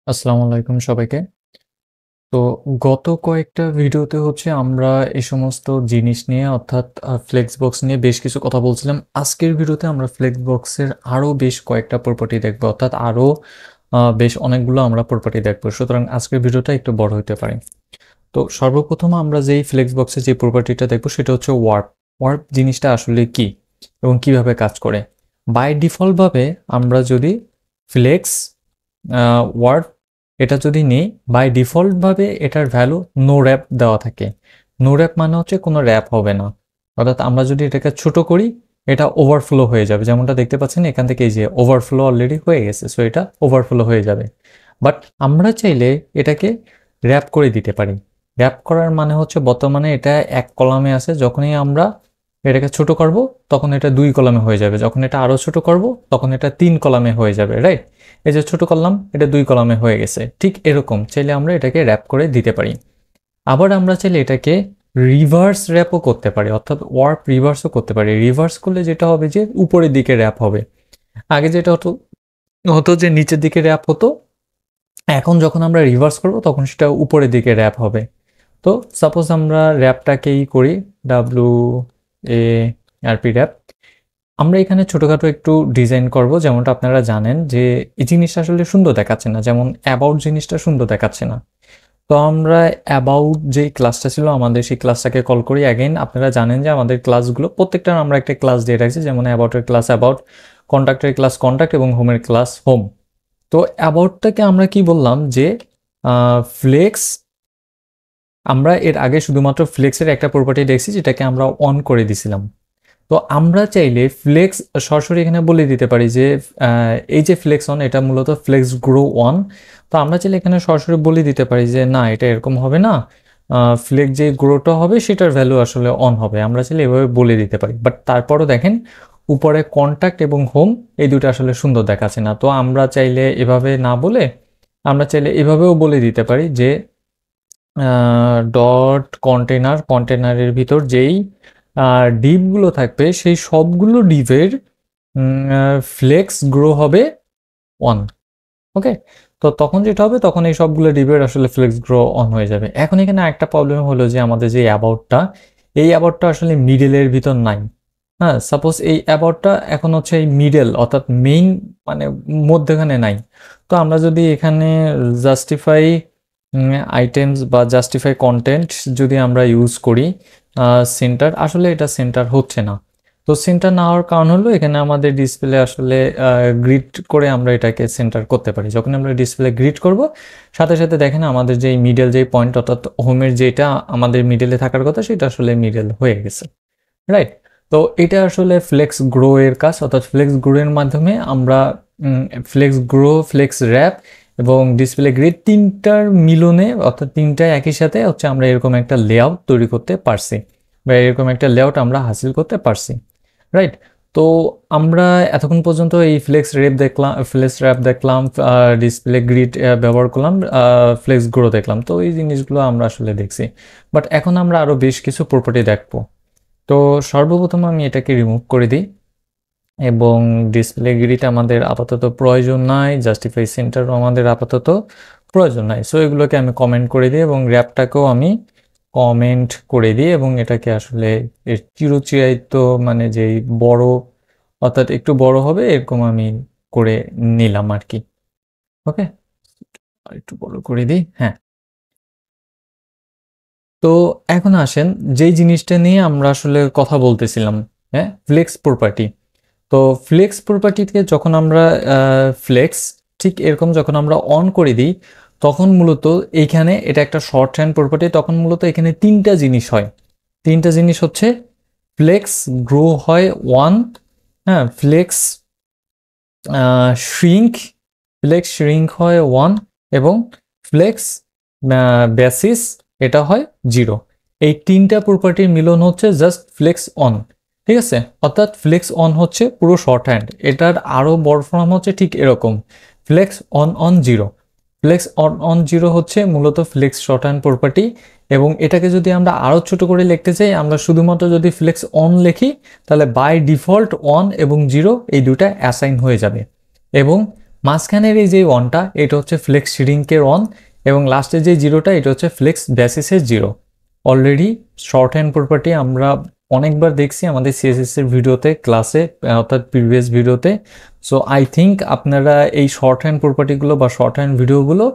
আসসালামু আলাইকুম সবাইকে। তো গত কয়েকটা ভিডিওতে হচ্ছে আমরা এই সমস্ত জিনিস নিয়ে অর্থাৎ ফ্লেক্সবক্স নিয়ে বেশ কিছু কথা বলছিলাম। আজকের ভিডিওতে আমরা ফ্লেক্সবক্সের আরও বেশ কয়েকটা প্রপার্টি দেখব, অর্থাৎ আরও বেশ অনেকগুলো আমরা প্রপার্টি দেখব। সুতরাং আজকের ভিডিওটা একটু বড় হতে পারে। তো সর্বপ্রথম আমরা যেই ফ্লেক্সবক্সের যে প্রপার্টিটা দেখব সেটা হচ্ছে ওয়ার্প। ওয়ার্প জিনিসটা আসলে কি এবং কিভাবে কাজ করে। বাই ডিফল্টভাবে আমরা যদি ফ্লেক্স ওয়ার্প এটা যদি নেই, বাই ডিফল্টভাবে এটার ভ্যালু নো র্যাপ দেওয়া থাকে। নো র্যাপ মানে হচ্ছে কোনো র্যাপ হবে না, অর্থাৎ আমরা যদি এটাকে ছোট করি এটা ওভারফ্লো হয়ে যাবে। যেমনটা দেখতে পাচ্ছেন এখান থেকে এই যে ওভারফ্লো অলরেডি হয়ে গেছে, সো এটা ওভারফ্লো হয়ে যাবে। বাট আমরা চাইলে এটাকে র্যাপ করে দিতে পারি। র্যাপ করার মানে হচ্ছে বর্তমানে এটা এক কলামে আছে, যখনই আমরা এটাকে ছোট করব তখন এটা 2 কলামে হয়ে যাবে, যখন এটা আরও ছোট করব তখন এটা 3 কলামে হয়ে যাবে, রাইট? এই যে ছোট করলাম এটা 2 কলামে হয়ে গেছে। ঠিক এরকম চাইলে আমরা এটাকে র্যাপ করে দিতে পারি। আবার আমরা চাইলে এটাকে রিভার্স র্যাপও করতে পারি, অর্থাৎ ওয়ার্প রিভার্সও করতে পারি। রিভার্স করলে যেটা হবে যে উপরের দিকে র্যাপ হবে। আগে যেটা হতো হতো যে নিচের দিকে র্যাপ হতো, এখন যখন আমরা রিভার্স করব তখন সেটা উপরের দিকে র্যাপ হবে। তো সাপোজ আমরা র্যাপটাকেই করি ডাব্লু এ আরপি র্যাপ। আমরা এখানে ছোটখাটো একটু ডিজাইন করব, যেমনটা আপনারা জানেন যে এই জিনিসটা আসলে সুন্দর দেখাচ্ছে না, যেমন অ্যাবাউট জিনিসটা সুন্দর দেখাচ্ছে না। তো আমরা অ্যাবাউট যেই ক্লাসটা ছিল আমাদের সেই ক্লাসটাকে কল করি। অ্যাগেন আপনারা জানেন যে আমাদের ক্লাসগুলো প্রত্যেকটার আমরা একটা ক্লাস দিয়ে রাখছি, যেমন অ্যাবাউটের ক্লাস অ্যাবাউট, কন্ট্যাক্টের ক্লাস কন্ট্যাক্ট এবং হোমের ক্লাস হোম। তো অ্যাবাউটটাকে আমরা কি বললাম যে ফ্লেক্স, আমরা এর আগে শুধুমাত্র ফ্লেক্সের একটা প্রপার্টি দেখছি যেটাকে আমরা অন করে দিছিলাম। তো আমরা চাইলে ফ্লেক্স সরাসরি এখানে বলে দিতে পারি যে এই যে ফ্লেক্স অন এটা মূলত ফ্লেক্স গ্রো অন। তো আমরা চাইলে এখানে সরাসরি বলে দিতে পারি যে না, এটা এরকম হবে না, ফ্লেক্স যে গ্রোটা হবে সেটার ভ্যালু আসলে অন হবে। আমরা চাইলে এভাবে বলে দিতে পারি। বাট তারপরও দেখেন উপরে কন্ট্যাক্ট এবং হোম এই দুটো আসলে সুন্দর দেখাচ্ছে না। তো আমরা চাইলে এভাবে না বলে আমরা চাইলে এভাবেও বলে দিতে পারি যে ডট কন্টেনারের ভিতর যেই ডিপগুলো থাকবে সেই সবগুলো ডিপের ফ্লেক্স গ্রো হবে 1। ওকে, তো তখন যেটা হবে তখন এই সবগুলো ডিপের আসলে ফ্লেক্স গ্রো অন হয়ে যাবে। এখন এখানে একটা প্রবলেম হলো যে আমাদের যে অ্যাবাউটটা, এই অ্যাবাউটটা আসলে মিডলের ভিতর নাই। হ্যাঁ, সাপোজ এই অ্যাবাউটটা এখন হচ্ছে এই মিডল অর্থাৎ মেইন মানে মধ্যখানে নাই। তো আমরা যদি এখানে জাস্টিফাই আইটেমস বা জাস্টিফাই কন্টেন্ট যদি আমরা ইউজ করি সেন্টার, আসলে এটা সেন্টার হচ্ছে না। তো সেন্টার না হওয়ার কারণ হলো এখানে আমাদের ডিসপ্লে আসলে গ্রিড করে আমরা এটাকে সেন্টার করতে পারি। যখন আমরা ডিসপ্লে গ্রিড করব সাথে সাথে দেখেন আমাদের যেই মিডল যেই পয়েন্ট অর্থাৎ হোমের যেটা আমাদের মিডলে থাকার কথা সেটা আসলে মিডল হয়ে গেছে, রাইট? তো এটা আসলে ফ্লেক্স গ্রো এর কাজ, অর্থাৎ ফ্লেক্স গ্রো এর মাধ্যমে আমরা ফ্লেক্স গ্রো, ফ্লেক্স র্যাপ এবং ডিসপ্লে গ্রিড তিনটার মিলনে অর্থাৎ তিনটায় একই সাথে হচ্ছে আমরা এরকম একটা লেআউট তৈরি করতে পারছি বা এরকম একটা লেআউট আমরা হাসিল করতে পারছি, রাইট? তো আমরা এতক্ষণ পর্যন্ত এই ফ্লেক্স র্যাপ দেখলাম, ফ্লেক্স র্যাপ দেখলাম, ডিসপ্লে গ্রিড ব্যবহার করলাম, ফ্লেক্স গ্রো দেখলাম। তো এই জিনিসগুলো আমরা আসলে দেখছি। বাট এখন আমরা আরও বেশ কিছু প্রপার্টি দেখবো। তো সর্বপ্রথম আমি এটাকে রিমুভ করে দিই এবং ডিসপ্লে গ্রিড আমাদের আপাতত প্রয়োজন নাই, জাস্টিফাই সেন্টারও আমাদের আপাতত প্রয়োজন নাই। সো এগুলোকে আমি কমেন্ট করে দিই এবং র্যাপটাকেও আমি কমেন্ট করে দিই এবং এটাকে আসলে এর চিরচিরায়িত মানে যেই বড় অর্থাৎ একটু বড় হবে এরকম আমি করে নিলাম আর কি। ওকে, একটু বড় করে দিই। হ্যাঁ, তো এখন আসেন যেই জিনিসটা নিয়ে আমরা আসলে কথা বলতেছিলাম, হ্যাঁ, ফ্লেক্স প্রপার্টি। তো ফ্লেক্স প্রপার্টিতে যখন আমরা ফ্লেক্স ঠিক এরকম যখন আমরা অন করে দিই তখন মূলত এইখানে এটা একটা শর্ট হ্যান্ড প্রপার্টি, তখন মূলত এখানে তিনটা জিনিস হয়। তিনটা জিনিস হচ্ছে ফ্লেক্স গ্রো হয় 1, হ্যাঁ, ফ্লেক্স শ্রিঙ্ক, ফ্লেক্স শ্রিঙ্ক হয় 1 এবং ফ্লেক্স বেসিস এটা হয় 0। এই তিনটা প্রপার্টির মিলন হচ্ছে জাস্ট ফ্লেক্স অন, ঠিক আছে? অর্থাৎ ফ্লেক্স অন হচ্ছে পুরো শর্ট হ্যান্ড, এটার আরও বড় ফর্ম হচ্ছে ঠিক এরকম flex on on 0। Flex on on 0 হচ্ছে মূলত ফ্লেক্স শর্ট হ্যান্ড প্রপার্টি এবং এটাকে যদি আমরা আরও ছোট করে লিখতে চাই আমরা শুধুমাত্র যদি ফ্লেক্স অন লিখি তাহলে বাই ডিফল্ট অন এবং 0 এই দুটা অ্যাসাইন হয়ে যাবে এবং মাঝখানের এই যে ওয়ানটা এটা হচ্ছে ফ্লেক্স শ্রিঙ্কের অন, এবং লাস্টের যে জিরোটা এটা হচ্ছে ফ্লেক্স বেসিসের zero. Already short hand property আমরা অনেকবার দেখছি আমাদের সিএসএস এর ভিডিওতে, ক্লাসে, অর্থাৎ প্রিভিয়াস ভিডিওতে। সো আই থিঙ্ক আপনারা এই শর্ট হ্যান্ড প্রপার্টিগুলো বা শর্ট হ্যান্ড ভিডিওগুলো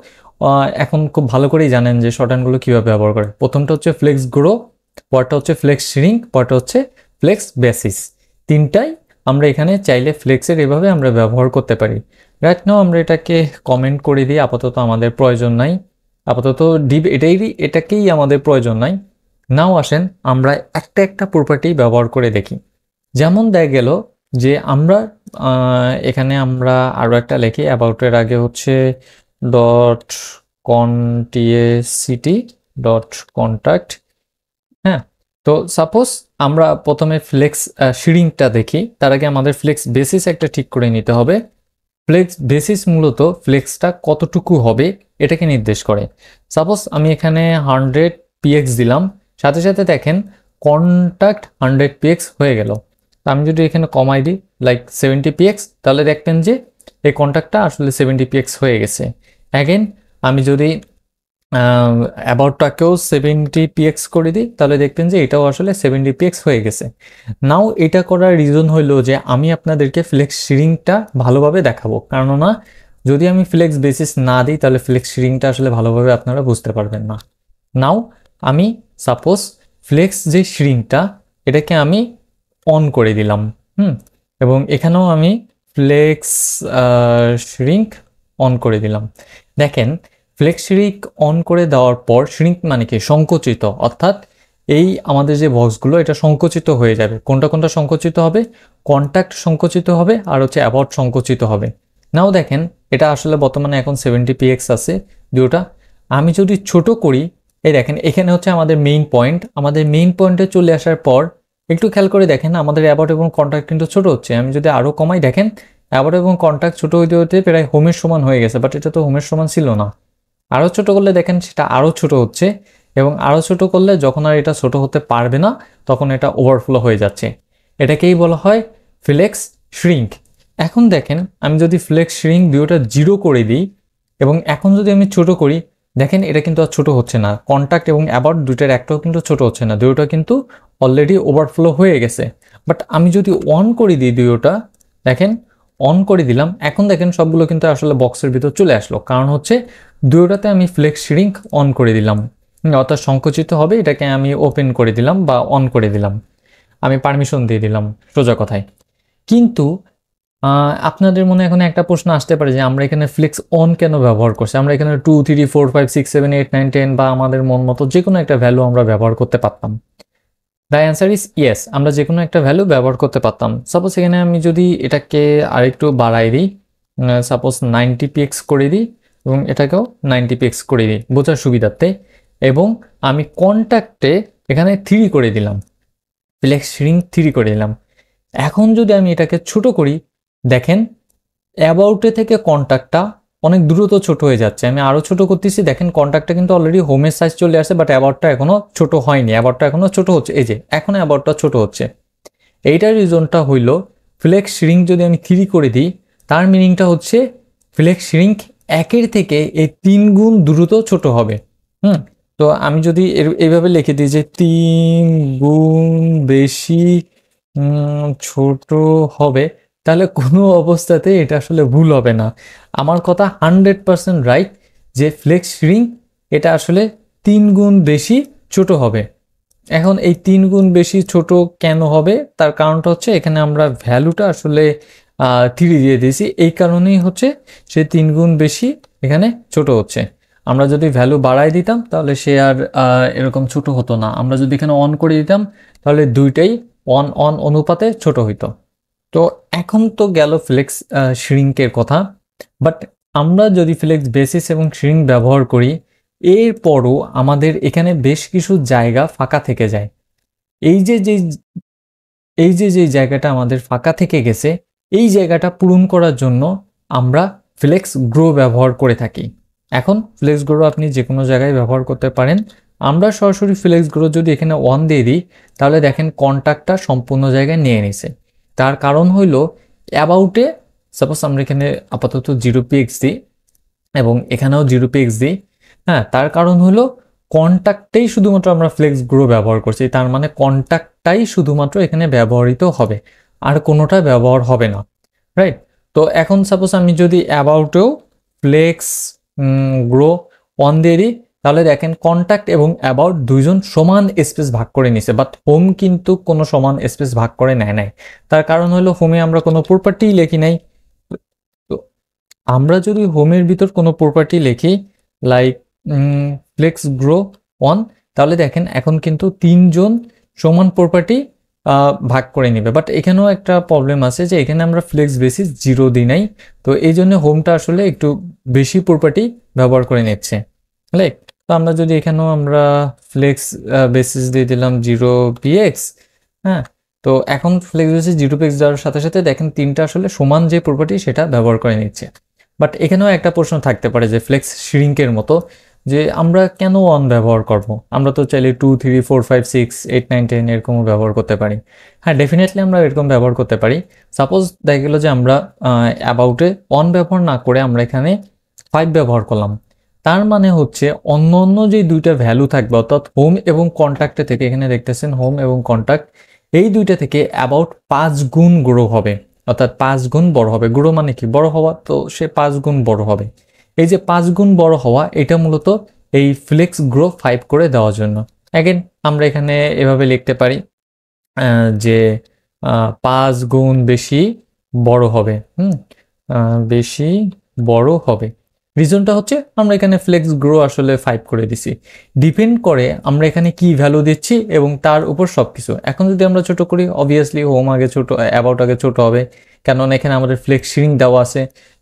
এখন খুব ভালো করেই জানেন যে শর্ট হ্যান্ডগুলো কীভাবে ব্যবহার করে। প্রথমটা হচ্ছে ফ্লেক্স গ্রো, পরটা হচ্ছে ফ্লেক্স শ্রিঙ্ক, পরটা হচ্ছে ফ্লেক্স বেসিস। তিনটাই আমরা এখানে চাইলে ফ্লেক্সের এভাবে আমরা ব্যবহার করতে পারি। রাইট নাও আমরা এটাকে কমেন্ট করে দিই, আপাতত আমাদের প্রয়োজন নাই, আপাতত এটাকেই আমাদের প্রয়োজন নাই। নাও আসেন আমরা একটা একটা প্রপার্টি ব্যবহার করে দেখি। যেমন দেখা গেল যে আমরা এখানে আমরা আরও একটা লিখি, অ্যাবাউটের আগে হচ্ছে ডট কন্টিএসিটি ডট কন্ট্যাক্ট। হ্যাঁ, তো সাপোজ আমরা প্রথমে ফ্লেক্স শ্রিঙ্কটা দেখি, তার আগে আমাদের ফ্লেক্স বেসিস একটা ঠিক করে নিতে হবে। ফ্লেক্স বেসিস মূলত ফ্লেক্সটা কতটুকু হবে এটাকে নির্দেশ করে। সাপোজ আমি এখানে 100 পিএক্স দিলাম, সাথে সাথে দেখেন কন্ট্যাক্ট 100 পিএক্স হয়ে গেল। আমি যদি এখানে কমাই দিই লাইক 70 পিএক্স, তাহলে দেখবেন যে এই কন্ট্যাক্টটা আসলে 70 পিএক্স হয়ে গেছে। অ্যাগেন আমি যদি অ্যাবাউটটাকেও 70 পিএক্স করে দিই, তাহলে দেখবেন যে এটাও আসলে 70 পিএক্স হয়ে গেছে। নাও এটা করার রিজন হইলো যে আমি আপনাদেরকে ফ্লেক্স শ্রিঙ্কটা ভালোভাবে দেখাবো, কেননা যদি আমি ফ্লেক্স বেসিস না দিই তাহলে ফ্লেক্স শ্রিঙ্কটা আসলে ভালোভাবে আপনারা বুঝতে পারবেন না। নাও আমি সাপোজ ফ্লেক্স যে শ্রিঙ্কটা এটাকে আমি অন করে দিলাম, এবং এখানেও আমি ফ্লেক্স শ্রিঙ্ক অন করে দিলাম। দেখেন ফ্লেক্স শ্রিঙ্ক অন করে দেওয়ার পর, শ্রিঙ্ক মানে কি সংকুচিত, অর্থাৎ এই আমাদের যে বক্সগুলো এটা সংকুচিত হয়ে যাবে। কোনটা কোনটা সংকুচিত হবে? কন্ট্যাক্ট সংকুচিত হবে আর হচ্ছে অ্যাবাউট সংকুচিত হবে। নাও দেখেন এটা আসলে বর্তমানে এখন 70 পিএক্স আছে দুটোটা। আমি যদি ছোট করি, এই দেখেন এখানে হচ্ছে আমাদের মেইন পয়েন্ট, আমাদের মেইন পয়েন্টে চলে আসার পর একটু খেয়াল করে দেখেন আমাদের অ্যাবাউট এবং কন্ট্যাক্ট কিন্তু ছোট হচ্ছে। আমি যদি আরও কমাই, দেখেন অ্যাবাউট এবং কন্ট্যাক্ট ছোট হইতে হতে প্রায় হোমের সমান হয়ে গেছে, বাট এটা তো হোমের সমান ছিল না। আরও ছোট করলে দেখেন সেটা আরও ছোট হচ্ছে, এবং আরও ছোট করলে যখন আর এটা ছোট হতে পারবে না তখন এটা ওভারফ্লো হয়ে যাচ্ছে। এটাকেই বলা হয় ফ্লেক্স শ্রিঙ্ক। এখন দেখেন আমি যদি ফ্লেক্স শ্রিঙ্ক দুটোটা 0 করে দিই এবং এখন যদি আমি ছোট করি, দেখেন এটা কিন্তু আর ছোট হচ্ছে না। কন্ট্যাক্ট এবং অ্যাবাউট দুইটার একটাও কিন্তু ছোট হচ্ছে না, দুটোটা কিন্তু অলরেডি ওভারফ্লো হয়ে গেছে। বাট আমি যদি অন করে দিই দুটোটা, দেখেন অন করে দিলাম, এখন দেখেন সবগুলো কিন্তু আসলে বক্সের ভিতর চলে আসলো, কারণ হচ্ছে দুটোটাতে আমি ফ্লেক্স শ্রিঙ্ক অন করে দিলাম, অর্থাৎ সংকুচিত হবে এটাকে আমি ওপেন করে দিলাম বা অন করে দিলাম, আমি পারমিশন দিয়ে দিলাম সোজা কথায়। কিন্তু আপনাদের মনে এখন একটা প্রশ্ন আসতে পারে যে আমরা এখানে ফ্লেক্স অন কেন ব্যবহার করছি? আমরা এখানে 2 3 4 5 6 7 8 9 10 বা আমাদের মন মতো যে কোনো একটা ভ্যালু আমরা ব্যবহার করতে পারতাম। দ্য অ্যান্সার ইজ ইয়েস, আমরা যে কোনো একটা ভ্যালু ব্যবহার করতে পারতাম। সাপোজ এখানে আমি যদি এটাকে আরেকটু বাড়াই দিই, সাপোজ 90 পিএক্স করে দিই এবং এটাকেও 90 পিএক্স করে দিই বোঝার সুবিধার্থে, এবং আমি কন্ট্যাক্টে এখানে 3 করে দিলাম, ফ্লেক্স শ্রিঙ্ক 3 করে দিলাম। এখন যদি আমি এটাকে ছোট করি, দেখেন অ্যাবাউটে থেকে কন্ট্যাক্টটা অনেক দ্রুত ছোট হয়ে যাচ্ছে। আমি আরও ছোট করতেছি, দেখেন কন্ট্যাক্টটা কিন্তু অলরেডি হোমের সাইজ চলে আসে, বাট অ্যাবাউটটা এখনও ছোট হয়নি, অ্যাবাউটটা এখনও ছোট হচ্ছে, এই যে এখন অ্যাবাউটটা ছোট হচ্ছে। এইটার রিজনটা হইল ফ্লেক্স শ্রিঙ্ক যদি আমি 3 করে দিই, তার মিনিংটা হচ্ছে ফ্লেক্স শ্রিঙ্ক 1-এর থেকে এই 3 গুণ দ্রুত ছোট হবে। তো আমি যদি এইভাবে লিখে দিই যে 3 গুণ বেশি ছোট হবে, তাহলে কোনো অবস্থাতে এটা আসলে ভুল হবে না। আমার কথা 100% রাইট যে ফ্লেক্স শ্রিঙ্ক এটা আসলে 3 গুণ বেশি ছোট হবে। এখন এই 3 গুণ বেশি ছোট কেন হবে তার কারণটা হচ্ছে এখানে আমরা ভ্যালুটা আসলে 3 দিয়ে দিয়েছি, এই কারণেই হচ্ছে সে 3 গুণ বেশি এখানে ছোট হচ্ছে। আমরা যদি ভ্যালু বাড়াই দিতাম তাহলে সে আর এরকম ছোট হতো না। আমরা যদি এখানে অন করে দিতাম তাহলে দুইটাই অন অন অনুপাতে ছোট হইতো। তো এখন তো গেল ফ্লেক্স শ্রিঙ্কের কথা, বাট আমরা যদি ফ্লেক্স বেসিস এবং শ্রিঙ্ক ব্যবহার করি, এরপরও আমাদের এখানে বেশ কিছু জায়গা ফাঁকা থেকে যায়। এই যে জায়গাটা আমাদের ফাঁকা থেকে গেছে, এই জায়গাটা পূরণ করার জন্য আমরা ফ্লেক্স গ্রো ব্যবহার করে থাকি। এখন ফ্লেক্স গ্রো আপনি যে কোনো জায়গায় ব্যবহার করতে পারেন। আমরা সরাসরি ফ্লেক্স গ্রো যদি এখানে 1 দিয়ে দিই, তাহলে দেখেন কন্ট্যাক্টটা সম্পূর্ণ জায়গায় নিয়ে নিছে। তার কারণ হইল অ্যাবাউটে সাপোজ আমরা এখানে আপাতত 0px দিই এবং এখানেও 0px দিই, হ্যাঁ, তার কারণ হলো কন্ট্যাক্টেই শুধুমাত্র আমরা ফ্লেক্স গ্রো ব্যবহার করছি, তার মানে কন্ট্যাক্টটাই শুধুমাত্র এখানে ব্যবহৃত হবে, আর কোনোটা ব্যবহার হবে না, রাইট? তো এখন সাপোজ আমি যদি অ্যাবাউটেও ফ্লেক্স গ্রো অন দিয়ে দিই, তাহলে দেখেন কন্ট্যাক্ট এবং অ্যাবাউট দুইজন সমান স্পেস ভাগ করে নিছে, বাট হোম কিন্তু কোনো সমান স্পেস ভাগ করে নেয় নাই। তার কারণ হলো হোমে আমরা কোনো প্রপার্টি লিখি নাই। তো আমরা যদি হোমের ভিতর কোনো প্রপার্টি লিখি লাইক ফ্লেক্স গ্রো অন, তাহলে দেখেন এখন কিন্তু তিনজন সমান প্রপার্টি ভাগ করে নিবে। বাট এখানেও একটা প্রবলেম আছে যে এখানে আমরা ফ্লেক্স বেসিস 0 দিই নাই, তো এই জন্য হোমটা আসলে একটু বেশি প্রপার্টি ব্যবহার করে নিচ্ছে, লাইক। তো আমরা যদি এখানেও আমরা ফ্লেক্স বেসিস দিয়ে দিলাম 0px, হ্যাঁ, তো এখন ফ্লেক্স বেসিস 0px দেওয়ার সাথে সাথে দেখেন তিনটা আসলে সমান যে প্রপার্টি সেটা ব্যবহার করে নিচ্ছে। বাট এখানেও একটা প্রশ্ন থাকতে পারে যে ফ্লেক্স শ্রিঙ্কের মতো, যে আমরা কেন 1 ব্যবহার করব? আমরা তো চাইলে 2, 3, 4, 5, 6, 8, 9, 10 এরকমও ব্যবহার করতে পারি। হ্যাঁ, ডেফিনেটলি আমরা এরকম ব্যবহার করতে পারি। সাপোজ দেখা গেল যে আমরা অ্যাবাউটে 1 ব্যবহার না করে আমরা এখানে 5 ব্যবহার করলাম, তার মানে হচ্ছে অন্য অন্য যে দুইটা ভ্যালু থাকবে, অর্থাৎ হোম এবং কন্ট্যাক্টে থেকে, এখানে দেখতেছেন হোম এবং কন্ট্যাক্ট, এই দুইটা থেকে অ্যাবাউট 5 গুণ গ্রো হবে, অর্থাৎ 5 গুণ বড় হবে। গ্রো মানে কি? বড় হওয়া, তো সে 5 গুণ বড় হবে। এই যে 5 গুণ বড় হওয়া, এটা মূলত এই ফ্লেক্স গ্রো 5 করে দেওয়ার জন্য। অ্যাগেন আমরা এখানে এভাবে লিখতে পারি যে 5 গুণ বেশি বড় হবে, বেশি বড় হবে। রিজনটা হচ্ছে আমরা এখানে ফ্লেক্স গ্রো আসলে 5 করে দিছি। ডিপেন্ড করে আমরা এখানে কি ভ্যালু দিচ্ছি এবং তার উপর সব কিছু। এখন যদি আমরা ছোট করি, অবভিয়াসলি হোম আগে ছোট, অ্যাবাউট আগে ছোট হবে, কেননা এখানে আমাদের ফ্লেক্স শিরিং দেওয়া আছে।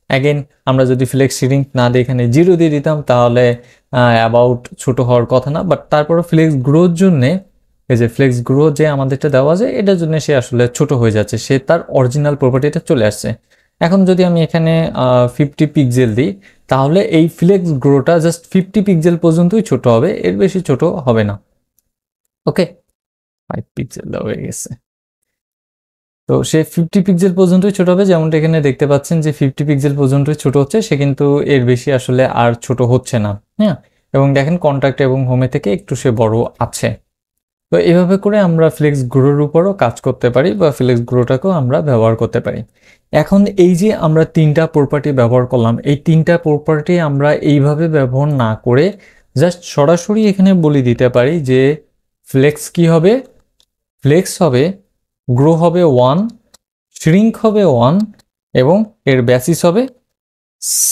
অ্যাগেন আমরা যদি ফ্লেক্স শিরিং না দিয়ে এখানে 0 দিয়ে দিতাম, তাহলে অ্যাবাউট ছোট হওয়ার কথা না। বাট তারপরে ফ্লেক্স গ্রোর জন্যে, এই যে ফ্লেক্স গ্রো যে আমাদেরটা দেওয়া আছে, এটার জন্য সে আসলে ছোট হয়ে যাচ্ছে, সে তার অরিজিনাল প্রপার্টিটা চলে আসছে। এখন যদি আমি এখানে 50 পিক্সেল দিই, তাহলে এই ফ্লেক্স গ্রোটা জাস্ট 50 পিক্সেল পর্যন্তই ছোট হবে, এর বেশি ছোট হবে না। ওকে, 5 পিক্সেল দেওয়া হয়ে গেছে। তো সে 50 পিক্সেল পর্যন্তই ছোট হবে, যেমনটা এখানে দেখতে পাচ্ছেন যে 50 পিক্সেল পর্যন্তই ছোট হচ্ছে, সে কিন্তু এর বেশি আসলে আর ছোট হচ্ছে না, হ্যাঁ। এবং দেখেন কন্ট্যাক্ট এবং হোমে থেকে একটু সে বড় আছে। তো এভাবে করে আমরা ফ্লেক্স গ্রোর উপরও কাজ করতে পারি, বা ফ্লেক্স গ্রোটাকেও আমরা ব্যবহার করতে পারি। এখন এই যে আমরা 3টা প্রপার্টি ব্যবহার করলাম, এই 3টা প্রপার্টি আমরা এইভাবে ব্যবহার না করে জাস্ট সরাসরি এখানে বলে দিতে পারি যে ফ্লেক্স কি হবে? ফ্লেক্স হবে, গ্রো হবে 1, শ্রিঙ্ক হবে 1, এবং এর বেসিস হবে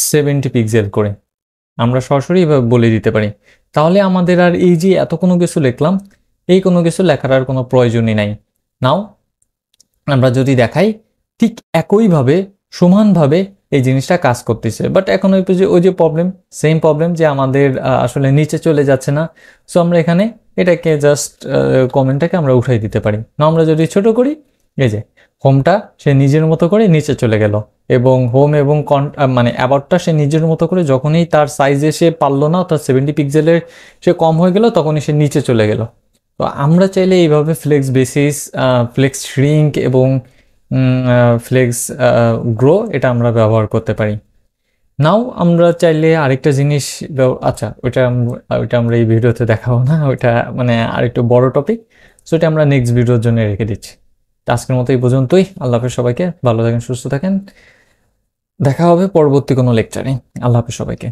70 পিক্সেল করে। আমরা সরাসরি এভাবে বলে দিতে পারি। তাহলে আমাদের আর এই যে এত কোনো কিছু লিখলাম, এই কোনো কিছু লেখার আর কোনো প্রয়োজনই নাই। নাও আমরা যদি দেখাই, ঠিক একইভাবে সমানভাবে এই জিনিসটা কাজ করতেছে। বাট এখন ওই যে প্রবলেম, সেম প্রবলেম, যে আমাদের আসলে নিচে চলে যাচ্ছে না। সো আমরা এখানে এটাকে জাস্ট কমেন্টটাকে আমরা উঠাই দিতে পারি না। আমরা যদি ছোট করি, এই যে হোমটা সে নিজের মতো করে নিচে চলে গেল, এবং হোম এবং মানে অ্যাবাউটটা সে নিজের মতো করে যখনই তার সাইজে সে পারলো না, অর্থাৎ 70 পিক্সেলের সে কম হয়ে গেল, তখনই সে নিচে চলে গেল। তো আমরা চাইলে এইভাবে ফ্লেক্স বেসিস, ফ্লেক্স শ্রিঙ্ক এবং ফ্লেক্স গ্রো এটা আমরা ব্যবহার করতে পারি। নাও আমরা চাইলে আরেকটা জিনিস, আচ্ছা ওইটা আমরা এই ভিডিওতে দেখাবো না, ওইটা মানে আরেকটু বড় টপিক, সো এটা আমরা নেক্সট ভিডিওর জন্য রেখে দিচ্ছি। আজকের মতো এই পর্যন্তই। আল্লাহ হাফেজ সবাইকে, ভালো থাকেন, সুস্থ থাকেন, দেখা হবে পরবর্তী কোনো লেকচারে। আল্লাহ হাফেজ সবাইকে।